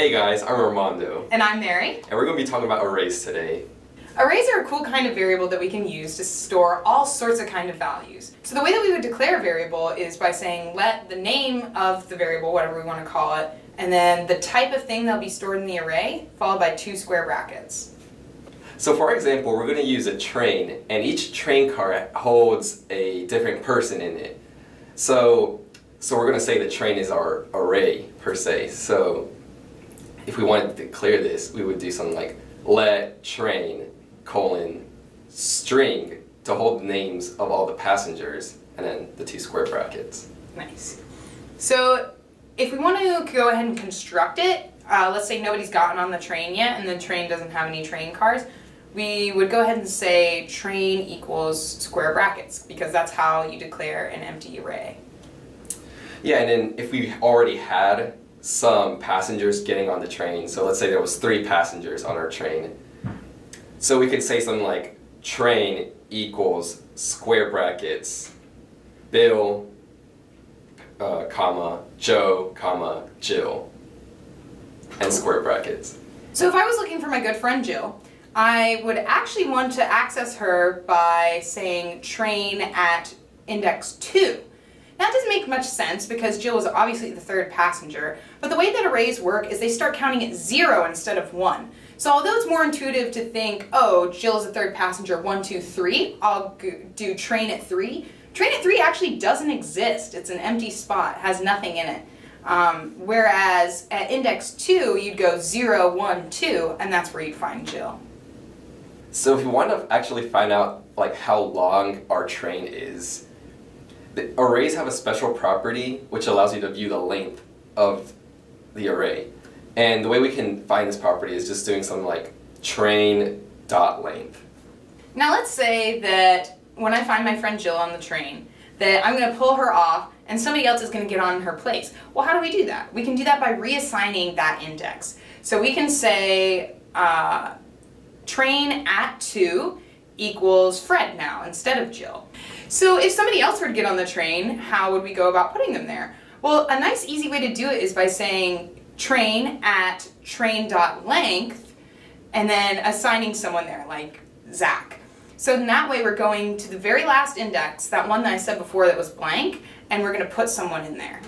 Hey guys, I'm Armando, And I'm Mary. and we're going to be talking about arrays today. Arrays are a cool kind of variable that we can use to store all sorts of kind of values. So the way that we would declare a variable is by saying let the name of the variable, whatever we want to call it, and then the type of thing that'll be stored in the array, followed by 2 square brackets. So for our example, we're going to use a train, and each train car holds a different person in it. So we're going to say the train is our array, per se. So if we wanted to declare this, we would do something like let train, string, to hold the names of all the passengers, and then the 2 square brackets. Nice. So if we want to go ahead and construct it, let's say nobody's gotten on the train yet and the train doesn't have any train cars, we would go ahead and say train equals square brackets, because that's how you declare an empty array. Yeah, and then if we already had some passengers getting on the train, so let's say there was 3 passengers on our train, so we could say something like train equals square brackets Bill, Joe, Jill, and square brackets. So if I was looking for my good friend Jill, I would actually want to access her by saying train at index 2. That doesn't make much sense because Jill is obviously the 3rd passenger, but the way that arrays work is they start counting at 0 instead of 1. So although it's more intuitive to think, oh, Jill's the 3rd passenger, 1, 2, 3, I'll do train at 3. Train at 3 actually doesn't exist. It's an empty spot, has nothing in it. Whereas at index 2, you'd go 0, 1, 2, and that's where you'd find Jill. So if you want to actually find out like how long our train is, the arrays have a special property which allows you to view the length of the array. And the way we can find this property is just doing something like train.length. Now let's say that when I find my friend Jill on the train, that I'm going to pull her off and somebody else is going to get on in her place. Well, how do we do that? We can do that by reassigning that index. So we can say train at 2 equals Fred now instead of Jill. So if somebody else were to get on the train, how would we go about putting them there? Well, a nice easy way to do it is by saying train at train.length and then assigning someone there, like Zach. So in that way we're going to the very last index, that one that I said before that was blank, and we're going to put someone in there.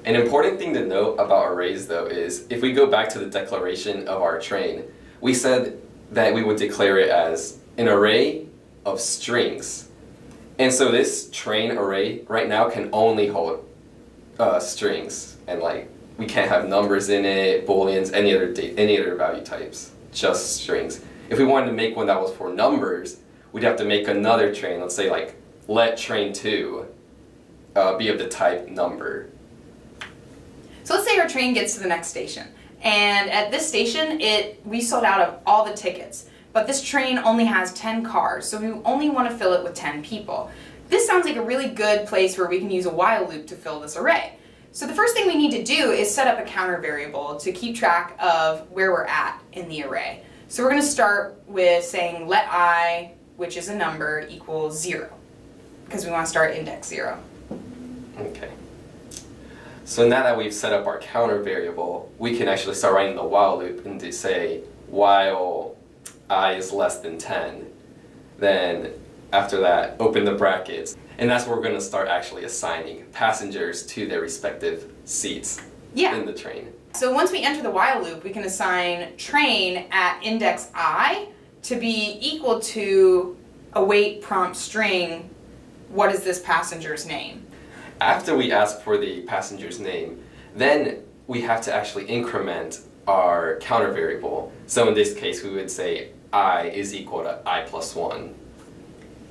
An important thing to note about arrays though is if we go back to the declaration of our train, we said that we would declare it as an array of strings. And so this train array right now can only hold strings, and like we can't have numbers in it, booleans, any other value types, just strings. If we wanted to make one that was for numbers, we'd have to make another train, let's say like let train 2 be of the type number. So let's say our train gets to the next station, and at this station we sold out of all the tickets. But this train only has 10 cars, so we only want to fill it with 10 people. This sounds like a really good place where we can use a while loop to fill this array. So the first thing we need to do is set up a counter variable to keep track of where we're at in the array. So we're going to start with saying let I, which is a number, equals 0, because we want to start at index 0. Okay. So now that we've set up our counter variable, we can actually start writing the while loop and to say while I is less than 10. Then after that, open the brackets. And that's where we're going to start actually assigning passengers to their respective seats in the train. So once we enter the while loop, we can assign train at index I to be equal to await prompt string, what is this passenger's name? After we ask for the passenger's name, then we have to actually increment our counter variable. So in this case, we would say I is equal to I plus 1.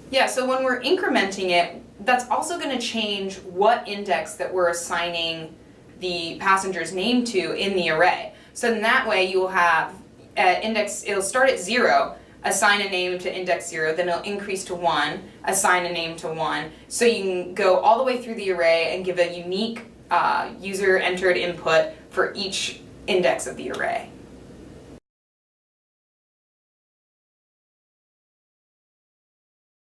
Yeah, so when we're incrementing it, that's also going to change what index that we're assigning the passenger's name to in the array. So in that way, you'll have it'll start at 0, assign a name to index 0, then it'll increase to 1, assign a name to 1. So you can go all the way through the array and give a unique user-entered input for each index of the array.